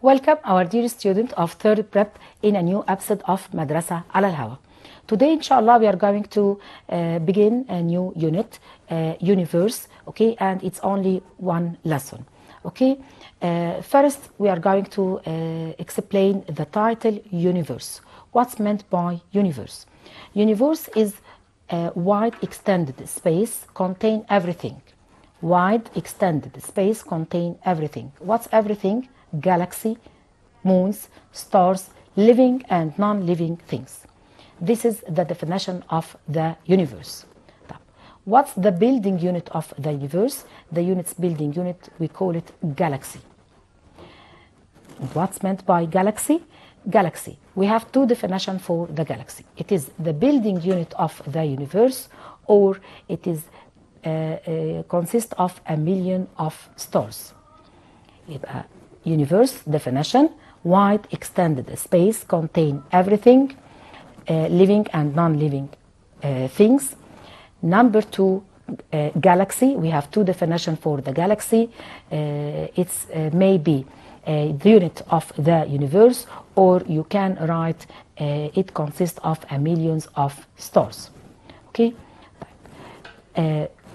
Welcome our dear student of third prep in a new episode of مدرسة على الهواء. Today inshallah we are going to begin a new unit, universe, okay, and it's only one lesson, okay. First we are going to explain the title universe. What's meant by universe? Universe is a wide extended space contain everything. Wide extended space contain everything. What's everything? Galaxy, moons, stars, living and non-living things. This is the definition of the universe. What's the building unit of the universe? The unit's building unit, we call it galaxy. What's meant by galaxy? Galaxy. We have two definitions for the galaxy. It is the building unit of the universe, or it is consists of a million of stars. Universe definition: wide extended space contain everything, living and non-living things. Number two, galaxy. We have two definitions for the galaxy. It's maybe the unit of the universe, or you can write it consists of a millions of stars. Okay.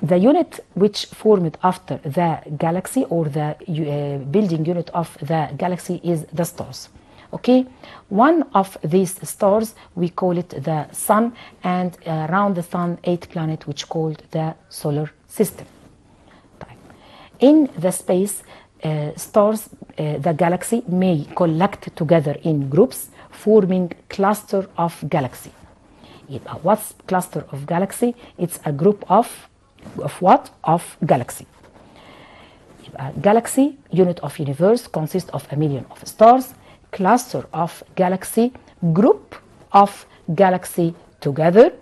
The unit which formed after the galaxy, or the building unit of the galaxy, is the stars. Okay, one of these stars we call it the sun, and around the sun 8 planets which called the solar system. In the space, stars, the galaxy may collect together in groups, forming cluster of galaxy. What's cluster of galaxy? It's a group of what? Of galaxy. Galaxy, unit of universe, consists of a million of stars. Cluster of galaxy, group of galaxy together.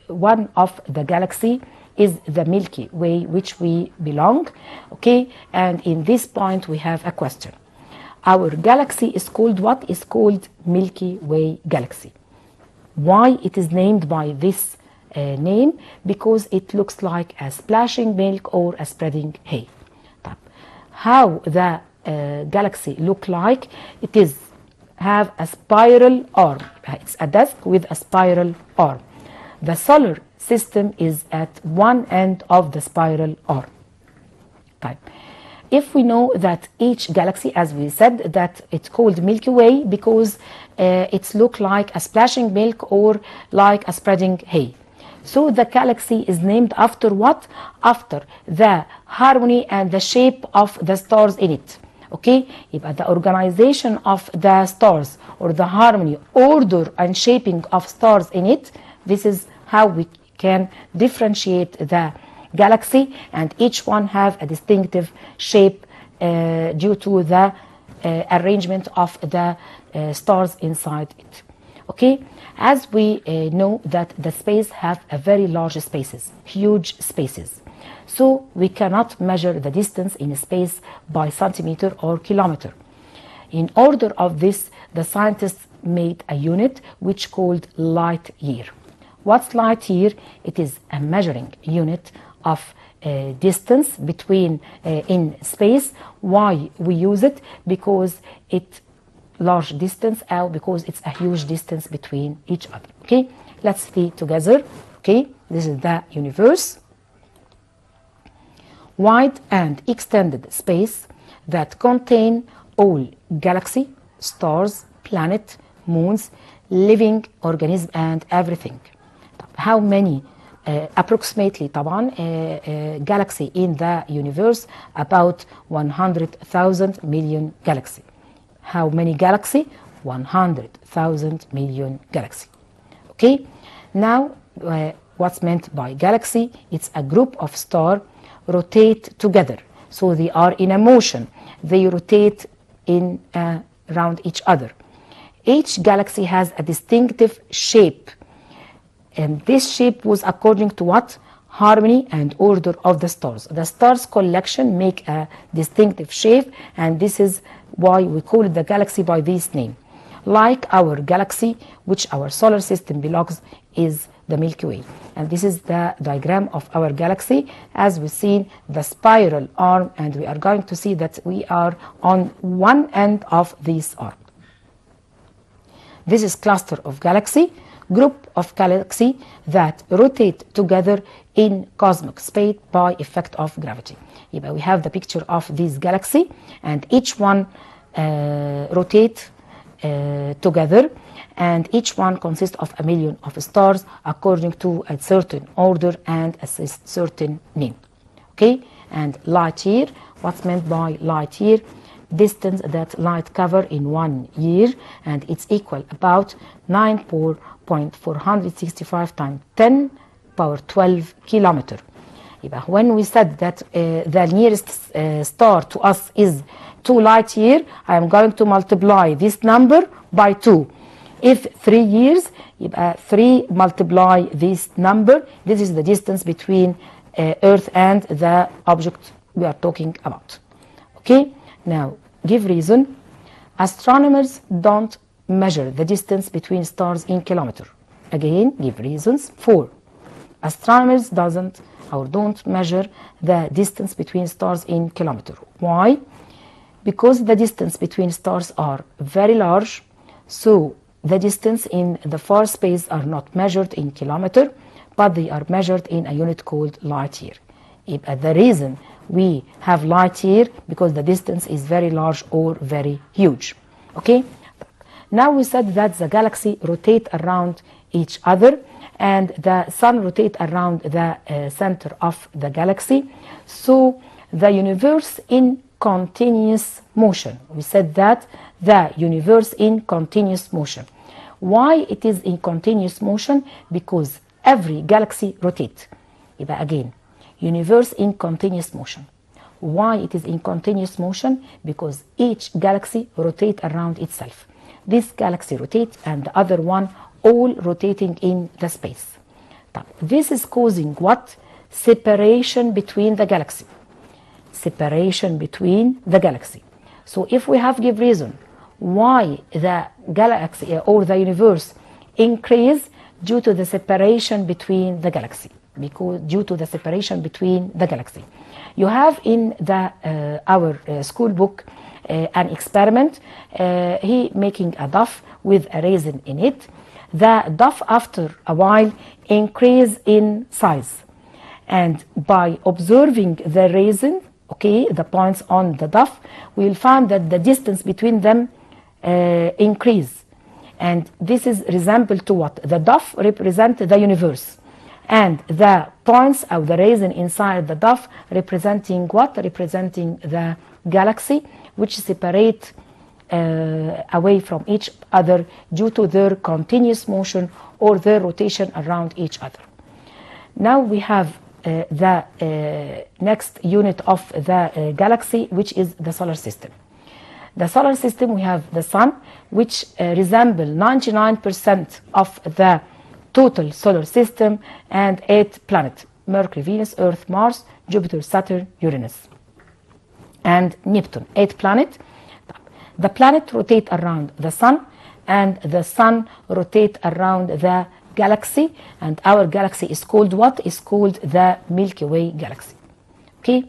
One of the galaxy is the Milky Way, which we belong. Okay, and in this point we have a question. Our galaxy is called what? Is called Milky Way galaxy. Why it is named by this name? Because it looks like a splashing milk or a spreading hay. How the galaxy look like? It is have a spiral arm. It's a disk with a spiral arm. The solar system is at one end of the spiral arm. If we know that each galaxy, as we said, that it's called Milky Way because it's look like a splashing milk or like a spreading hay. So the galaxy is named after what? After the harmony and the shape of the stars in it. Okay, the organization of the stars, or the harmony, order and shaping of stars in it, this is how we can differentiate the galaxy, and each one have a distinctive shape due to the arrangement of the stars inside it. Okay, as we know that the space have a very large spaces, huge spaces, so we cannot measure the distance in space by centimeter or kilometer. In order of this, the scientists made a unit which called light year. What's light year? It is a measuring unit of distance between in space. Why we use it? Because it large distance, or because it's a huge distance between each other. Okay, let's see together. Okay, this is the universe. Wide and extended space that contain all galaxy, stars, planet, moons, living organism and everything. How many? Approximately طبعا galaxy in the universe? About 100,000 million galaxy. How many galaxy? 100,000 million galaxy. Okay, now what's meant by galaxy? It's a group of stars rotate together, so they are in a motion. They rotate in around each other. Each galaxy has a distinctive shape, and this shape was according to what? Harmony and order of the stars. The stars collection make a distinctive shape, and this is why we call the galaxy by this name. Like our galaxy, which our solar system belongs, is the Milky Way. And this is the diagram of our galaxy. As we've seen, the spiral arm, and we are going to see that we are on one end of this arm. This is cluster of galaxy, group of galaxy that rotate together in cosmic space by effect of gravity. We have the picture of this galaxy, and each one rotate together, and each one consists of 1 million of stars according to a certain order and a certain name. Okay, and light year, what's meant by light year? Distance that light cover in 1 year, and it's equal about 9.465 times 10 power 12 kilometer. When we said that the nearest star to us is 2 light year, I am going to multiply this number by 2. If 3 years, 3 multiply this number. This is the distance between Earth and the object we are talking about. Okay, now give reason. Astronomers don't measure the distance between stars in kilometer. Again, give reasons. 4. Astronomers don't measure the distance between stars in kilometer. Why? Because the distance between stars are very large, so the distance in the far space are not measured in kilometer, but they are measured in a unit called light year. The reason we have light year because the distance is very large or very huge. Okay, now we said that the galaxy rotate around each other, and the sun rotate around the center of the galaxy, so the universe in continuous motion. We said that the universe in continuous motion. Why it is in continuous motion? Because every galaxy rotate. Again, universe in continuous motion. Why it is in continuous motion? Because each galaxy rotate around itself. This galaxy rotate and the other one all rotating in the space. This is causing what? Separation between the galaxy. Separation between the galaxy. So if we have give reason why the galaxy or the universe increase, due to the separation between the galaxy. Because due to the separation between the galaxy. You have in the our school book an experiment. He making a duff with a raisin in it. The duff after a while increase in size, and by observing the raisin, okay, the points on the duff, we will find that the distance between them increase, and this is resembled to what? The duff represent the universe, and the points of the raisin inside the duff representing what? Representing the galaxy, which separate away from each other due to their continuous motion or their rotation around each other. Now we have the next unit of the galaxy, which is the solar system. The solar system, we have the sun, which resemble 99% of the total solar system, and 8 planets: Mercury, Venus, Earth, Mars, Jupiter, Saturn, Uranus, and Neptune. 8 planets. The planet rotate around the sun, and the sun rotate around the galaxy, and our galaxy is called what? Is called the Milky Way galaxy. Okay,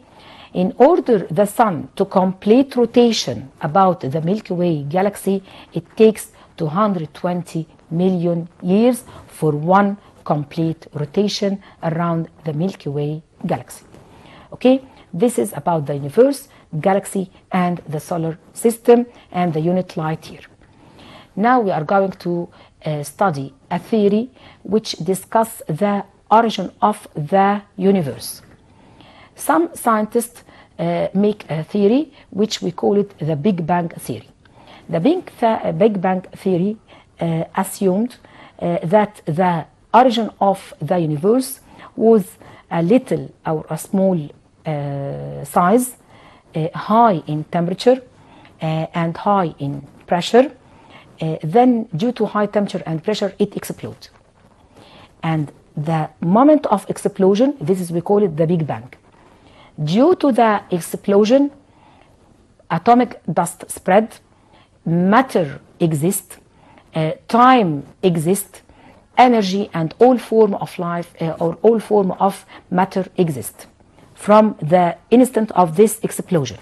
in order the sun to complete rotation about the Milky Way galaxy, it takes 220 million years for one complete rotation around the Milky Way galaxy. Okay, this is about the universe, galaxy, and the solar system, and the unit light year. Now we are going to study a theory which discuss the origin of the universe. Some scientists make a theory which we call it the Big Bang theory. The Big Bang theory assumed that the origin of the universe was a little or a small size, high in temperature and high in pressure. Then due to high temperature and pressure, it explodes. And the moment of explosion, this is, we call it the Big Bang. Due to the explosion, atomic dust spread, matter exists, time exists, energy and all form of life or all form of matter exist from the instant of this explosion.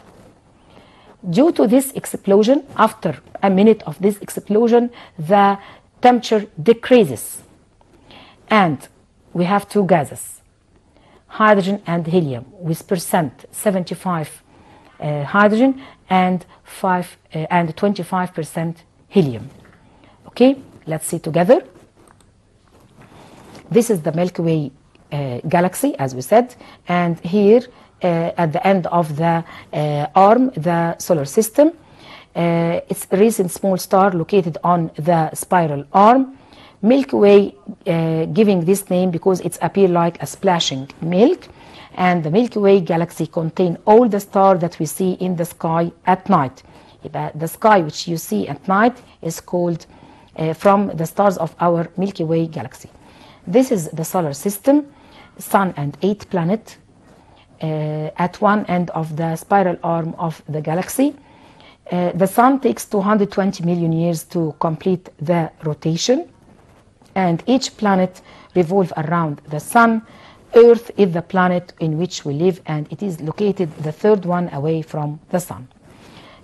Due to this explosion, after a minute of this explosion, the temperature decreases, and we have two gases, hydrogen and helium, with percent 75 hydrogen and 25% helium. Okay, let's see together. This is the Milky Way galaxy, as we said, and here at the end of the arm, the solar system, it's a recent small star located on the spiral arm. Milky Way giving this name because it's appear like a splashing milk, and the Milky Way galaxy contain all the stars that we see in the sky at night. The sky which you see at night is called from the stars of our Milky Way galaxy. This is the solar system, Sun and 8 planets at one end of the spiral arm of the galaxy. The Sun takes 220 million years to complete the rotation, and each planet revolves around the Sun. Earth is the planet in which we live, and it is located the third one away from the Sun.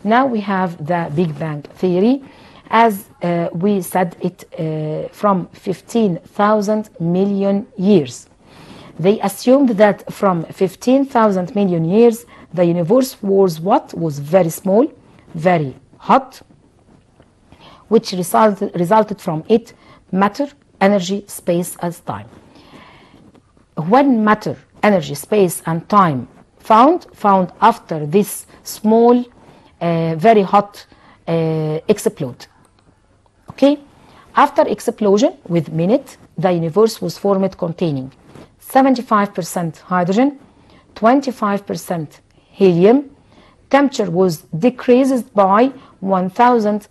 Now we have the Big Bang Theory. As we said it from 15,000 million years. They assumed that from 15,000 million years, the universe was what? Was very small, very hot, which resulted from it matter, energy, space, as time. When matter, energy, space, and time found after this small, very hot explode. Okay, after explosion with minute, the universe was formed containing 75% hydrogen, 25% helium. Temperature was decreased by 1,000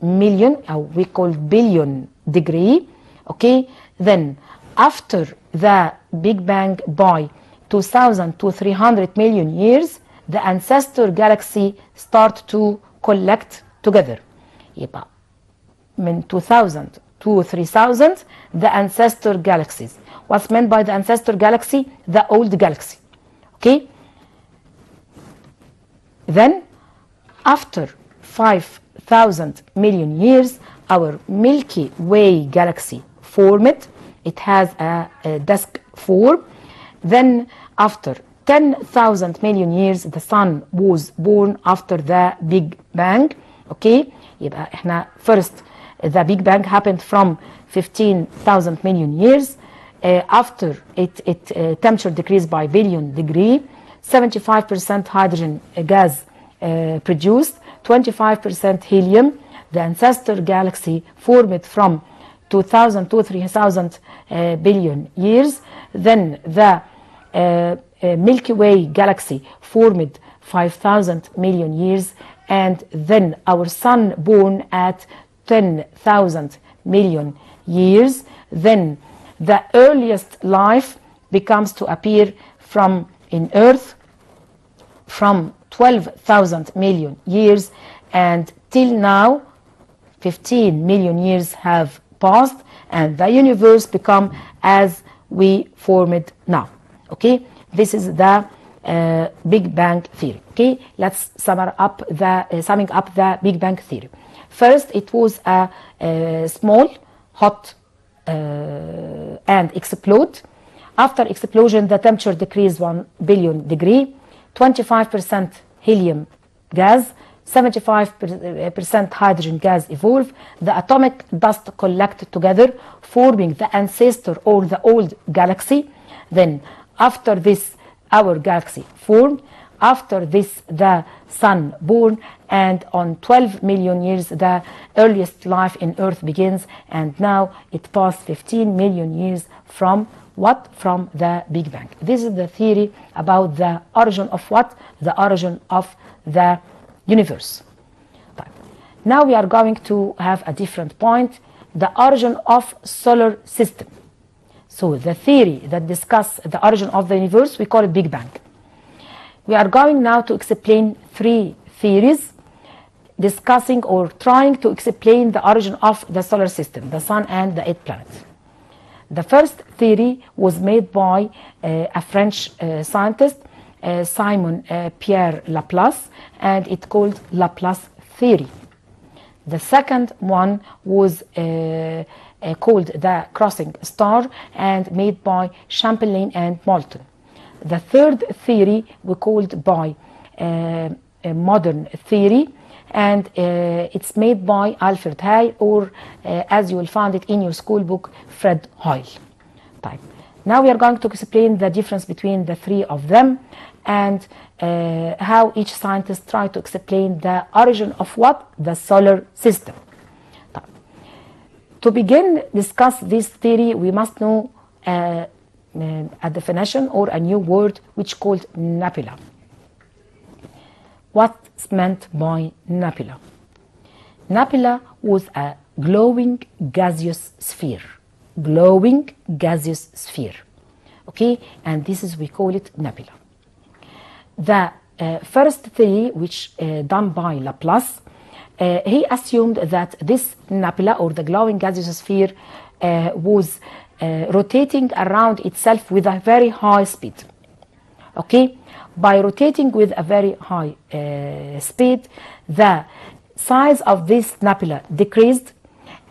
million, or we call billion degree. Okay, then after the Big Bang by 2,000 to 300 million years, the ancestor galaxy start to collect together. يبقى من 2000 to 3000 the ancestor galaxies. What's meant by the ancestor galaxy? The old galaxy. Okay. Then after 5,000 million years, our Milky Way galaxy formed. It has a disk form. Then after 10,000 million years, the Sun was born after the Big Bang. Okay, يبقى احنا first the Big Bang happened from 15,000 million years. After it temperature decreased by billion degree, 75% hydrogen gas produced, 25% helium. The ancestor galaxy formed from 2,000 to 3,000 billion years. Then the Milky Way galaxy formed 5,000 million years, and then our Sun born at 10,000 million years. Then the earliest life becomes to appear from in Earth from 12,000 million years, and till now 15 million years have passed, and the universe become as we form it now. Okay, this is the Big Bang Theory. Okay, let's summing up the Big Bang Theory. First, it was a small, hot, and explode. After explosion, the temperature decreased 1 billion degree, 25% helium gas, 75% hydrogen gas evolved. The atomic dust collected together, forming the ancestor or the old galaxy. Then, after this, our galaxy formed. After this, the Sun born, and on 12 million years, the earliest life in Earth begins, and now it passed 15 million years from what? From the Big Bang. This is the theory about the origin of what? The origin of the universe. Now we are going to have a different point, the origin of solar system. So the theory that discusses the origin of the universe, we call it Big Bang. We are going now to explain three theories. discussing or trying to explain the origin of the solar system, the sun and the 8 planets. The first theory was made by a French scientist, Simon Pierre Laplace, and it's called Laplace theory. The second one was called the crossing star and made by Chamberlain and Moulton. The third theory we called by modern theory, and it's made by Alfred Hay, or as you will find it in your school book, Fred Hoyle. طيب. Now we are going to explain the difference between the three of them and how each scientist tried to explain the origin of what? The solar system. طيب. To begin discuss this theory, we must know a definition or a new word which called nebula. What's meant by nebula? Nebula was a glowing gaseous sphere. Glowing gaseous sphere. Okay, and this is, we call it nebula. The first theory, which done by Laplace, he assumed that this nebula or the glowing gaseous sphere was rotating around itself with a very high speed. Okay, by rotating with a very high speed, the size of this nebula decreased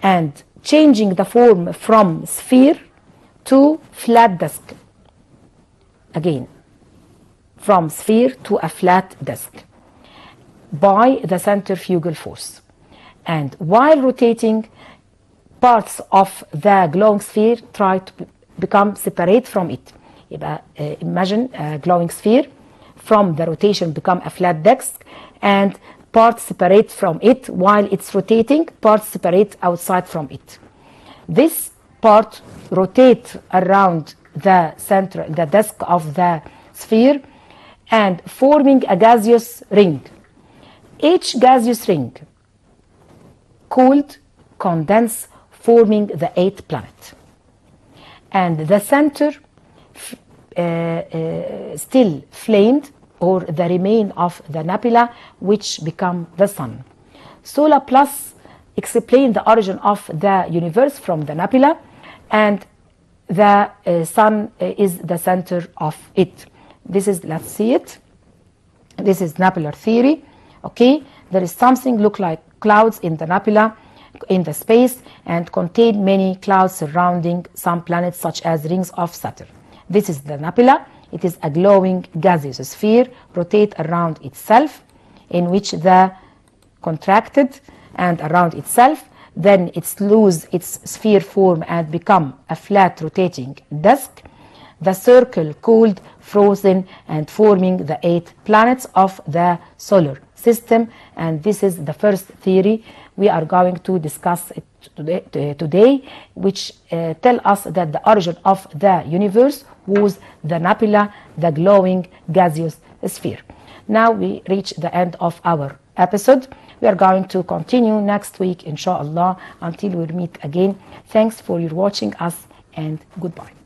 and changing the form from sphere to flat disk. Again, from sphere to a flat disk by the centrifugal force. And while rotating, parts of the glowing sphere try to become separate from it. Imagine a glowing sphere, from the rotation become a flat disk, and parts separate from it while it's rotating, parts separate outside from it. This part rotate around the center, the disk of the sphere, and forming a gaseous ring. Each gaseous ring cooled, condensed, forming the 8th planet. And the center still flamed, or the remain of the nebula, which become the sun. So Laplace explained the origin of the universe from the nebula, and the sun is the center of it. This is, let's see it. This is nebular theory. Okay, there is something look like clouds in the nebula, in the space, and contain many clouds surrounding some planets such as rings of Saturn. This is the nebula. It is a glowing gaseous sphere, rotate around itself, in which the contracted and around itself, then it's lose its sphere form and become a flat rotating disk. The circle cooled, frozen, and forming the 8 planets of the solar system. And this is the first theory we are going to discuss it today, which tell us that the origin of the universe was the nebula, the glowing gaseous sphere. Now we reach the end of our episode. We are going to continue next week, inshallah, until we meet again. Thanks for your watching us, and goodbye.